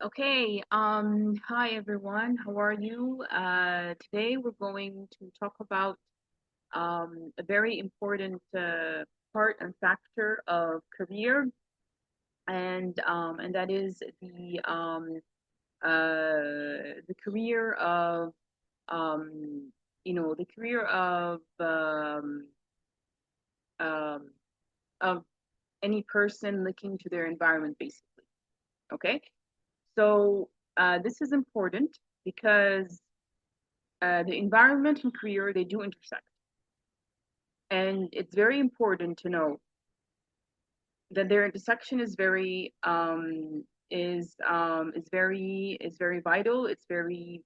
Okay, hi everyone. How are you? Today we're going to talk about a very important part and factor of career, and that is the career of the career um, of any person looking to their environment, basically. Okay, so this is important because the environment and career, they do intersect, and it's very important to know that their intersection is very vital. It's very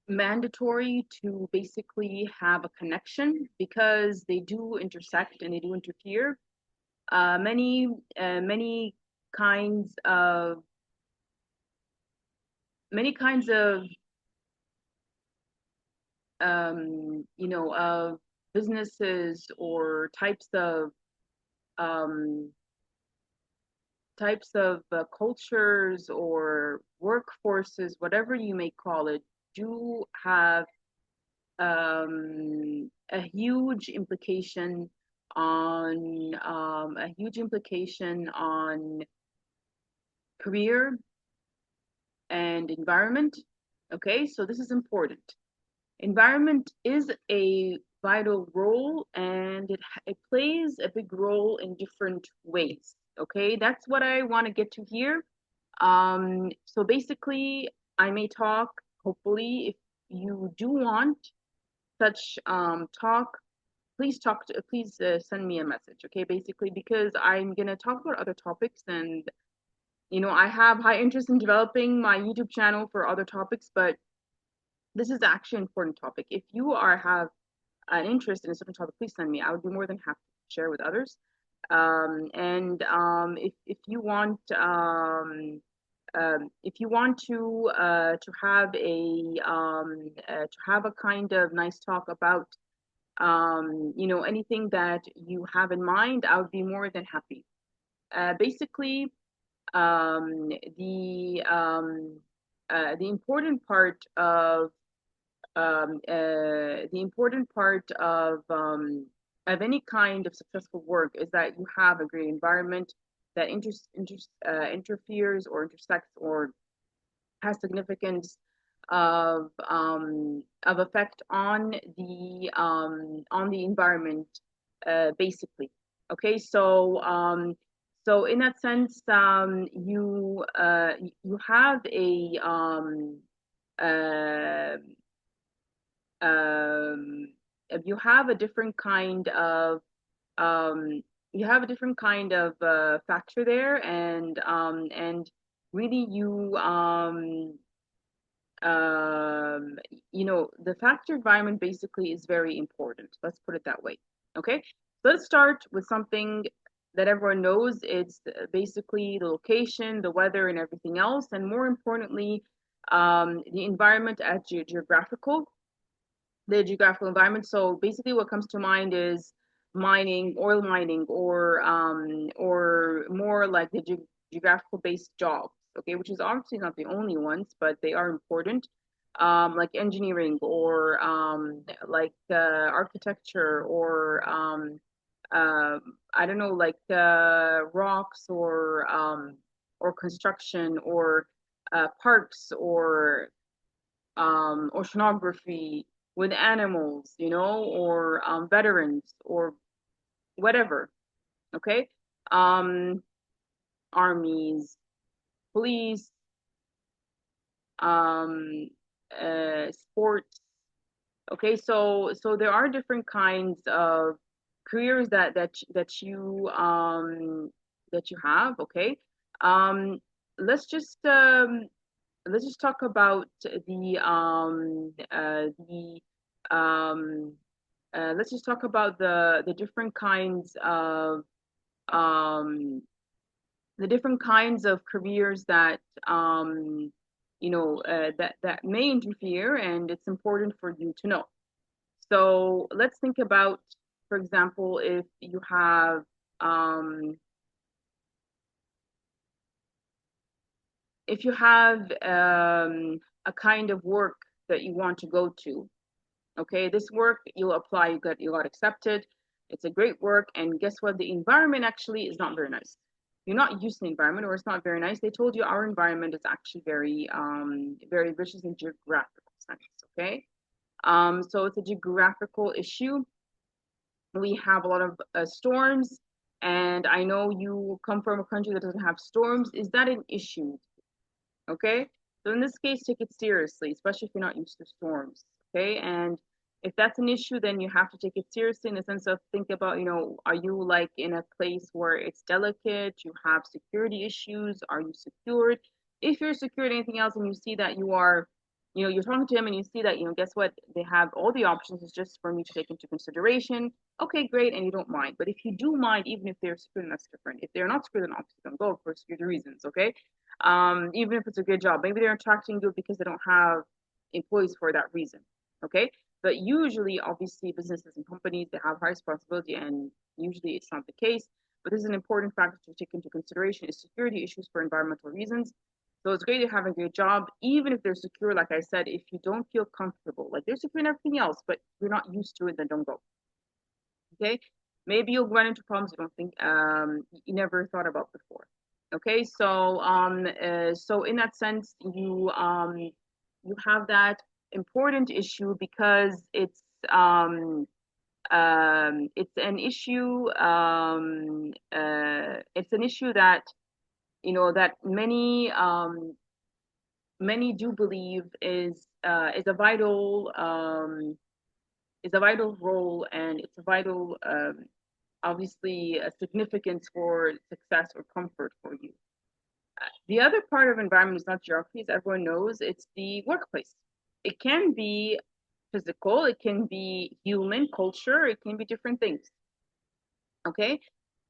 mandatory to basically have a connection because they do intersect and they do interfere. Many kinds of many kinds of of businesses or um, types of cultures or workforces, whatever you may call it, do have a huge implication on career and environment. Okay, so this is important. Environment is a vital role, and it plays a big role in different ways. Okay, that's what I want to get to here. So basically, I may talk, hopefully, if you do want such talk, please send me a message, okay? Basically, because I'm gonna talk about other topics, and I have high interest in developing my YouTube channel for other topics, but this is actually an important topic. If you have an interest in a certain topic, please send me. I would be more than happy to share with others. And if you want to have a kind of nice talk about anything that you have in mind, I would be more than happy. Basically, um, the um, the important part of the important part of any kind of successful work is that you have a great environment that interferes or intersects or has significance of effect on the environment, basically. Okay, so in that sense, you have uh, um, you have a different kind of um, factor there, and really the factor environment basically is very important. Let's put it that way. Okay, so let's start with something that everyone knows. It's basically the location, the weather, and everything else, and more importantly, the environment as the geographical environment. So basically, what comes to mind is mining, oil mining, or more like the geographical based jobs. Okay, which is obviously not the only ones, but they are important. Like engineering or like architecture I don't know, like rocks or construction or parks or oceanography with animals, or veterans or whatever. Okay, um, armies, police, um, sports. Okay, so there are different kinds of careers that you have. Okay, um, let's just um, let's just talk about the um, let's just talk about the different kinds of um, the different kinds of careers that that may interfere, and it's important for you to know. So let's think about, for example, um, if you have a kind of work that you want to go to. Okay, this work you'll apply, you got accepted. It's a great work, and guess what? The environment actually is not very nice. You're not used to the environment, or it's not very nice. They told you our environment is actually very vicious in geographical sense. Okay, so it's a geographical issue. We have a lot of storms, and I know you come from a country that doesn't have storms. Is that an issue? Okay. So in this case, take it seriously, especially if you're not used to storms. Okay. And if that's an issue, then you have to take it seriously in the sense of think about, are you like in a place where it's delicate? You have security issues? Are you secured? If you're secured, anything else, and you see that you are, you're talking to him and you see that, guess what? They have all the options. It's just for me to take into consideration. Okay, great. And you don't mind. But if you do mind, even if they're secured, then that's different. If they're not secured, then obviously don't go for security reasons. Okay. Even if it's a good job. Maybe they're attracting you because they don't have employees for that reason. Okay. But usually, obviously, businesses and companies, they have high responsibility, and usually it's not the case. But this is an important factor to take into consideration is security issues for environmental reasons. So it's great to have a good job, even if they're secure. Like I said, if you don't feel comfortable, like they're secure in everything else, but you're not used to it, then don't go. Okay. Maybe you'll run into problems you don't think you never thought about before. Okay, so in that sense, you have that important issue because it's an issue that that many do believe is a vital role, and it's a vital obviously a significance for success or comfort for you. The other part of environment is not geography, as everyone knows, it's the workplace. It can be physical, it can be human, culture, it can be different things. Okay?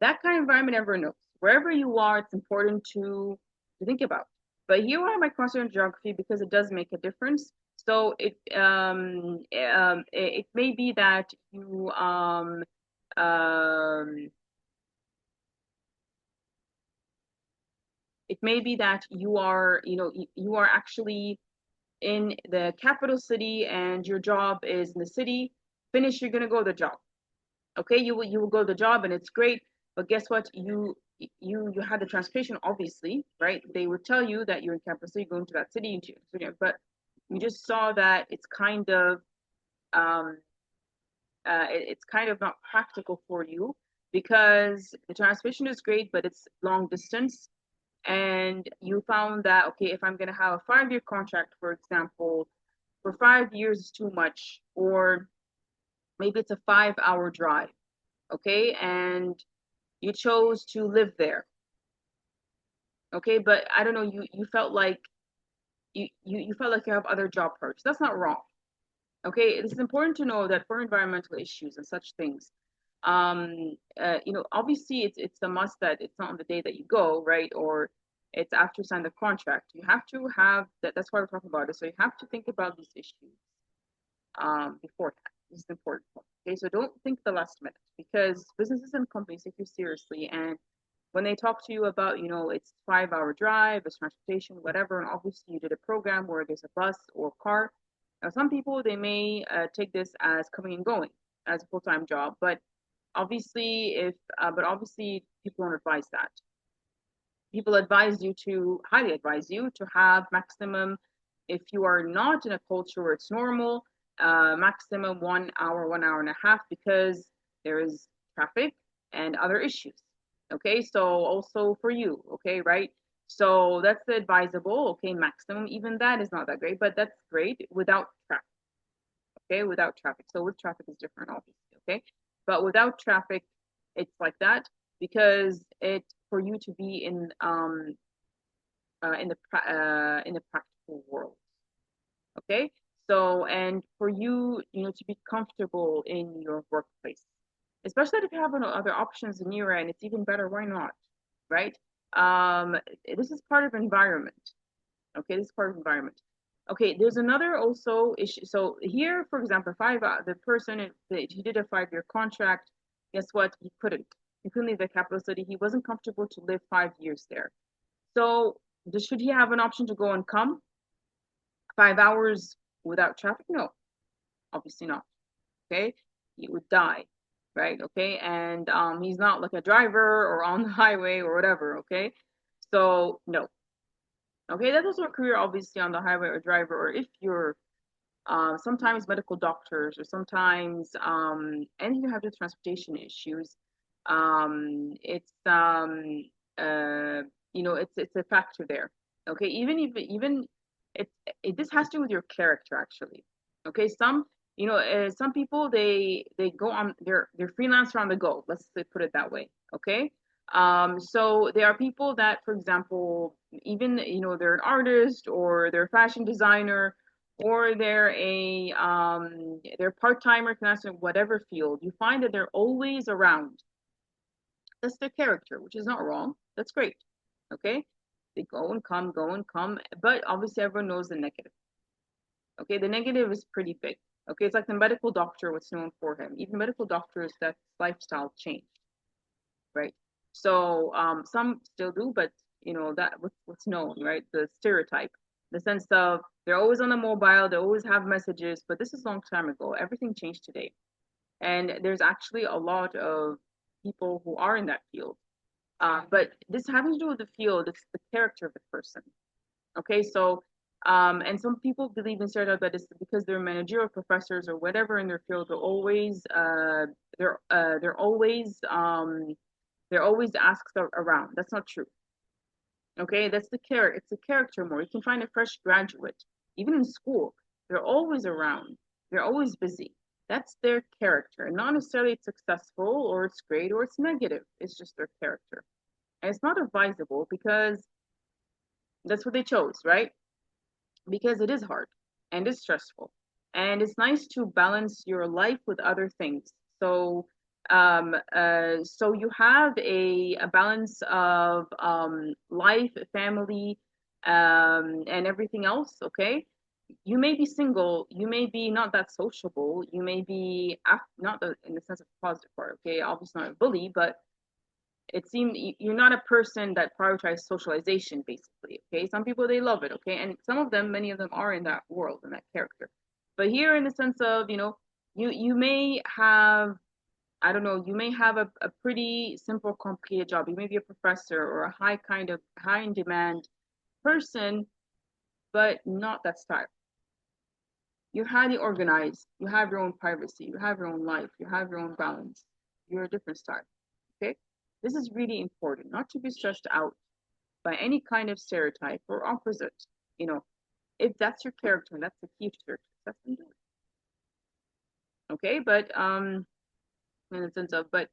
That kind of environment everyone knows. Wherever you are, it's important to think about. But here are my concern in geography because it does make a difference. So it may be that um, it may be that you are actually in the capital city and your job is in the city. Finish, you're gonna go to the job. Okay, you will go to the job and it's great. But guess what? You had the transportation, obviously, right? They would tell you that you're in capital city, going to that city, but you just saw that um, it's kind of not practical for you because the transportation is great, but it's long distance. And you found that, okay, if I'm going to have a 5-year contract, for example, for 5 years is too much, or maybe it's a 5-hour drive, okay, and you chose to live there, okay, but I don't know, you felt like you felt like you have other job perks. That's not wrong. Okay, it is important to know that for environmental issues and such things, obviously it's a must that it's not on the day that you go, right? Or it's after you sign the contract. You have to have that. That's why we're talking about it. So you have to think about these issues beforehand. This is important. Okay, so don't think the last minute because businesses and companies take you seriously, and when they talk to you about, it's 5-hour drive, it's transportation, whatever, and obviously you did a program where there's a bus or car. Now, some people they may take this as coming and going as a full-time job, but obviously people don't advise that. People highly advise you to have maximum, if you are not in a culture where it's normal, maximum 1 hour, 1 hour and a half, because there is traffic and other issues. Okay, so also for you, okay, right? So that's the advisable, okay, maximum. Even that is not that great, but that's great without traffic, okay, without traffic. So with traffic is different, obviously, okay, but without traffic, it's like that because it for you to be in the practical world, okay. So and for you, to be comfortable in your workplace, especially if you have other options in your end, it's even better. Why not, right? Um, this is part of environment. Okay, this is part of environment. Okay, there's another also issue. So here, for example, the person he did a 5-year contract. Guess what? He couldn't leave the capital city. He wasn't comfortable to live 5 years there. So should he have an option to go and come 5 hours without traffic? No, obviously not. Okay, he would die, right? Okay, and he's not like a driver or on the highway or whatever. Okay, so no. Okay, that's also a career, obviously, on the highway or driver, or if you're sometimes medical doctors, or sometimes anything you have with transportation issues. It's uh, it's a factor there. Okay, even this has to do with your character actually. Okay, some people they go on they're freelancer on the go. Let's put it that way. Okay, so there are people that, for example, even they're an artist or they're a fashion designer or they're part-timer, whatever field. You find that they're always around. That's their character, which is not wrong. That's great. Okay, they go and come, but obviously everyone knows the negative. Okay, the negative is pretty big. Okay, it's like the medical doctor, what's known for him. Even medical doctors, that lifestyle changed, right? So some still do, but that what's known, right? The stereotype, the sense of they're always on the mobile, they always have messages, but this is a long time ago. Everything changed today, and there's actually a lot of people who are in that field. But this having to do with the field, it's the character of the person. Okay, so and some people believe in stereotype that it's because they're managerial professors or whatever in their field. They're always asked around. That's not true. Okay, that's the character. It's a character more. You can find a fresh graduate, even in school. They're always around. They're always busy. That's their character. And not necessarily it's successful or it's great or it's negative. It's just their character. And it's not advisable because that's what they chose, right? Because it is hard and it's stressful. And it's nice to balance your life with other things. So you have a balance of life, family, and everything else. Okay, you may be single, you may be not that sociable, you may be not in the sense of positive part. Okay, obviously not a bully, but it seems you're not a person that prioritizes socialization basically. Okay, some people they love it. Okay, and some of them, many of them are in that world in that character. But here in the sense of you may have, I don't know, you may have a pretty simple complicated job. You may be a professor or a high in demand person, but not that style. You're highly organized, you have your own privacy, you have your own life, you have your own balance. You're a different style. Okay, this is really important, not to be stressed out by any kind of stereotype or opposite. You know, if that's your character and that's the key to your success, then do it. Okay, but in the sense of, but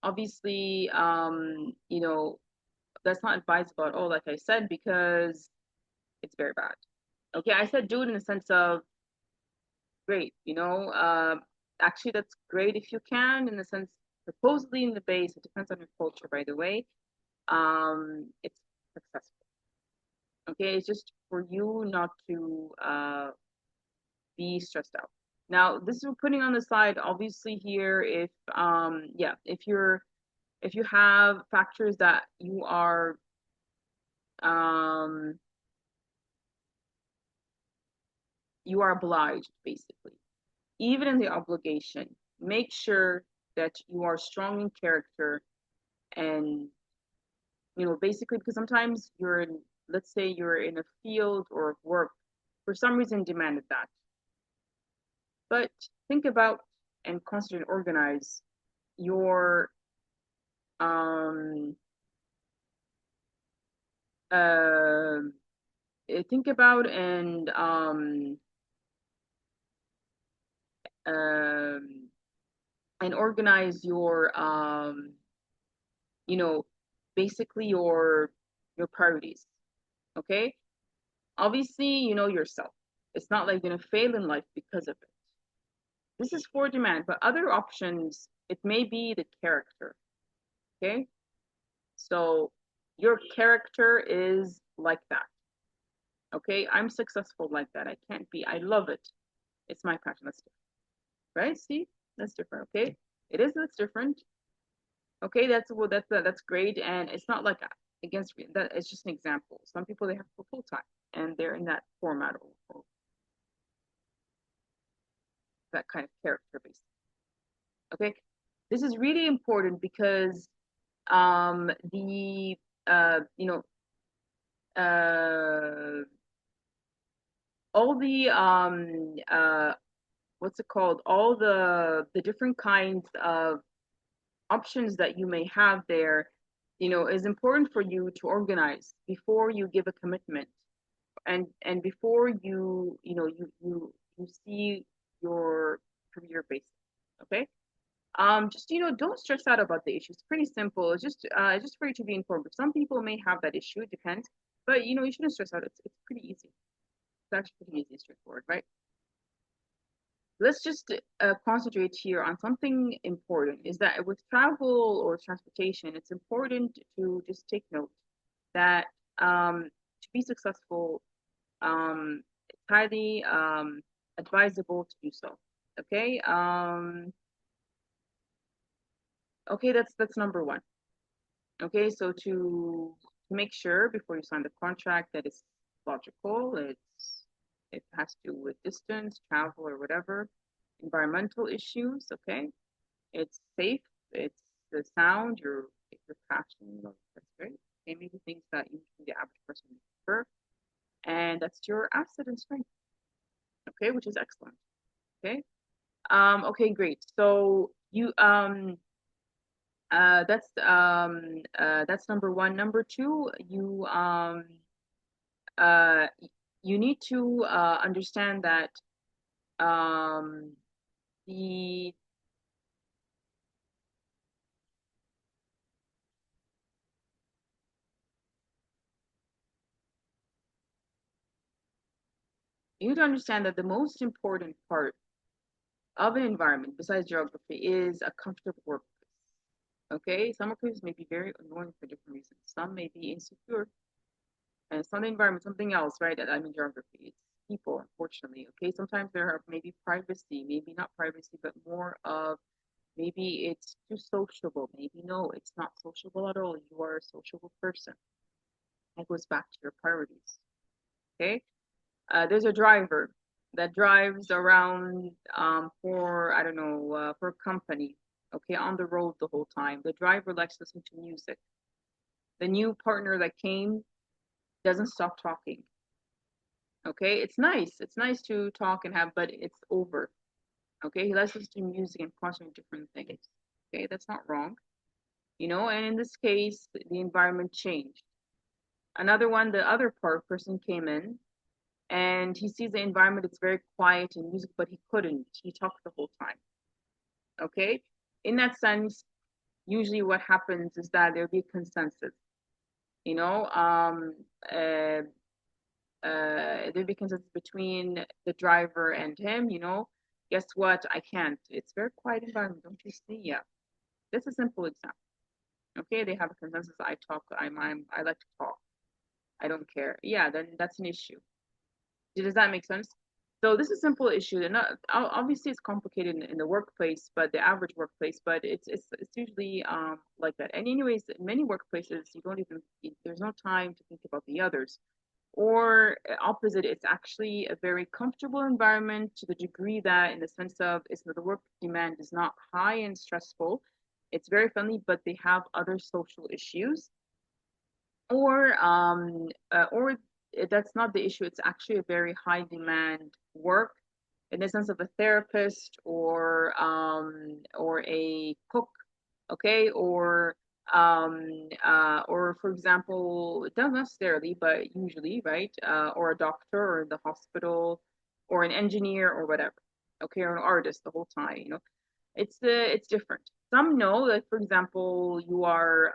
obviously, that's not advisable at all, like I said, because it's very bad. Okay, I said do it in the sense of great, actually that's great if you can, in the sense supposedly in the base, it depends on your culture, by the way. It's successful. Okay, it's just for you not to be stressed out. Now, this is putting on the side, obviously here, if yeah, if you have factors that um you are obliged basically, even in the obligation, make sure that you are strong in character and basically because sometimes let's say you're in a field or work for some reason demanded that, but think about and consider and organize your um uh, think about um and organize your you know basically your priorities. Okay, obviously you know yourself, it's not like you're going to fail in life because of it. This is for demand, but other options, it may be the character. Okay, so your character is like that. Okay, I'm successful like that. I can't be. I love it. It's my passion. That's different, right? See, that's different. Okay, it is. That's different. Okay, that's well, that's great, and it's not like against that. It's just an example. Some people they have full time, and they're in that format or that kind of character base. Okay, this is really important because the you know uh all the what's it called, all the different kinds of options that you may have there, is important for you to organize before you give a commitment, and before you see your career basis. Okay. Just don't stress out about the issue. It's pretty simple. It's just for you to be informed. Some people may have that issue. It depends, but you shouldn't stress out. It's pretty easy. It's actually pretty easy, straightforward, right? Let's just concentrate here on something important. Is that with travel or transportation, it's important to just take note that to be successful, it's highly advisable to do so. Okay. Okay, that's number one. Okay, so to make sure before you sign the contract that it's logical, it has to do with distance, travel, or whatever, environmental issues. Okay, it's safe, it's the sound, your passion, that's great. Okay, maybe things that usually the average person would prefer, and that's your asset and strength. Okay, which is excellent. Okay, okay, great. So that's number one. Number two, uh, you need to understand that um, the you need to understand that the most important part of an environment besides geography is a comfortable workplace. Okay, some workplaces may be very annoying for different reasons. Some may be insecure, and some environment, something else, right? That I mean geography. It's people, unfortunately. Okay, sometimes there are maybe privacy, maybe not privacy, but more of maybe it's too sociable. Maybe no, it's not sociable at all. You are a sociable person. That goes back to your priorities. Okay. There's a driver that drives around for, I don't know, for a company. Okay, on the road the whole time. The driver likes listening to music. The new partner that came doesn't stop talking. Okay, it's nice. It's nice to talk and have, but it's over. Okay, he likes listening to music and constantly different things. Okay, that's not wrong. And in this case, the environment changed. Another one, the other part person came in and he sees the environment, it's very quiet and music, but he couldn't. He talked the whole time. Okay. In that sense, usually what happens is that there'll be a consensus, you know, uh, there'll be consensus between the driver and him, guess what? I can't. It's very quiet environment. Don't you see? Yeah. That's a simple example. Okay. They have a consensus. I like to talk. I don't care. Yeah. Then that's an issue. Does that make sense? So this is a simple issue. And obviously it's complicated in the workplace, but the average workplace, but it's usually like that. And anyways, in many workplaces, you don't even there's no time to think about the others. Or opposite, it's actually a very comfortable environment to the degree that, in the sense of, it's the work demand is not high and stressful. It's very friendly, but they have other social issues, or that's not the issue. It's actually a very high demand work in the sense of a therapist or a cook, okay, or for example, not necessarily, but usually, right, or a doctor or the hospital or an engineer or whatever, okay, or an artist the whole time, it's different. Some know, like for example, you are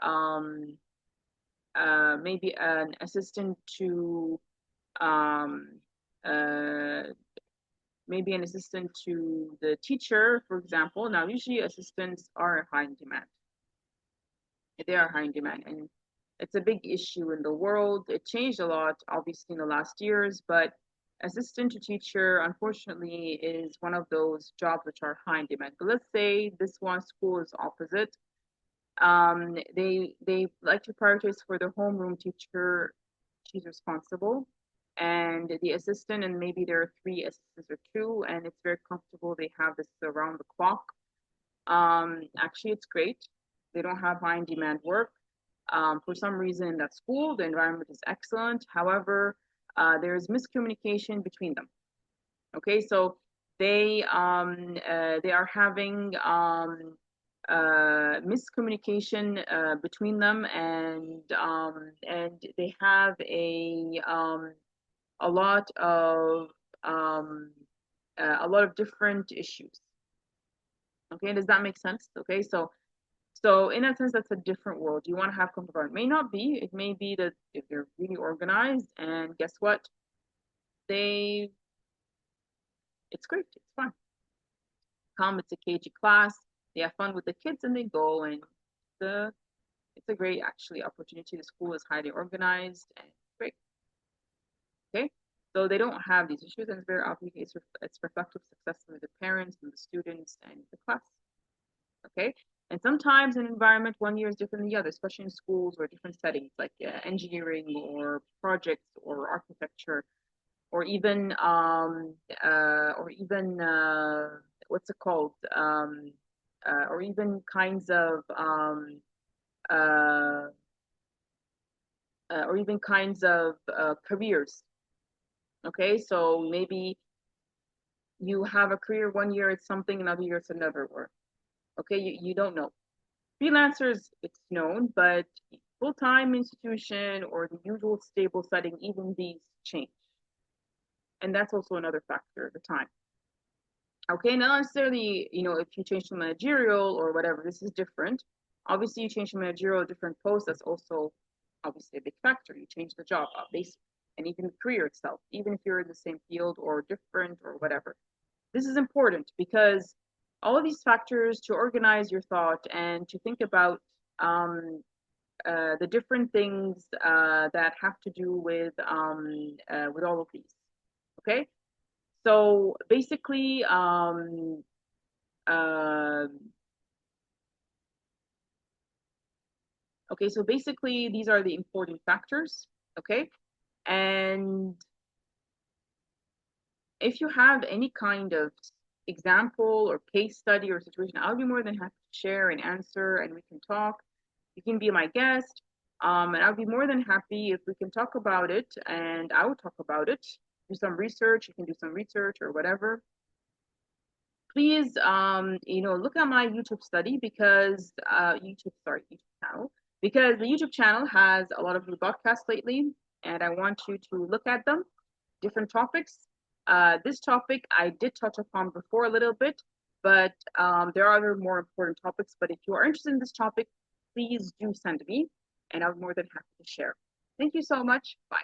maybe an assistant to um, uh, maybe an assistant to the teacher, for example. Now, usually assistants are high in demand. They are high in demand, and It's a big issue in the world. It changed a lot, obviously, in the last years, but assistant to teacher, unfortunately, is one of those jobs which are high in demand. But let's say this one school is opposite. They like to prioritize for the homeroom teacher. She's responsible, and the assistant, and maybe there are three assistants or two, and it's very comfortable. They have this around the clock. Actually, it's great. They don't have high in demand work. For some reason, in that school, the environment is excellent. However, there is miscommunication between them. Okay, so they are having miscommunication between them, and they have a lot of um, a lot of different issues. Okay, does that make sense? Okay, so in a sense, that's a different world. You want to have comfort environment. May not be. It may be that if they're really organized, and guess what? They, it's great. It's fun. Come, it's a KG class. They have fun with the kids, and they go, and the it's a great actually opportunity. The school is highly organized and great. Okay, so they don't have these issues, and it's very obviously it's reflective success with the parents and the students and the class. Okay, and sometimes an environment 1 year is different than the other, especially in schools or different settings like engineering or projects or architecture or even what's it called or even kinds of uh, or even kinds of careers. Okay, so maybe you have a career 1 year it's something, another year it's another work. Okay, you don't know. Freelancers, it's known, but full-time institution or the usual stable setting, even these change. And that's also another factor, the time. Okay, not necessarily, if you change to managerial or whatever, this is different. Obviously, you change to managerial, different post, that's also obviously a big factor. You change the job, basically, and even the career itself, even if you're in the same field or different or whatever. This is important because all of these factors to organize your thought and to think about the different things that have to do with all of these. Okay, so basically, uh, okay, so basically these are the important factors. Okay, and if you have any kind of example or case study or situation, I'll be more than happy to share and answer, and we can talk. You can be my guest, and I'll be more than happy if we can talk about it, and I will talk about it. Do some research. You can do some research or whatever. Please, look at my YouTube study because YouTube channel, because the YouTube channel has a lot of new broadcasts lately, and I want you to look at them, different topics. This topic I did touch upon before a little bit, but there are other more important topics. But if you are interested in this topic, please do send me, and I'm more than happy to share. Thank you so much. Bye.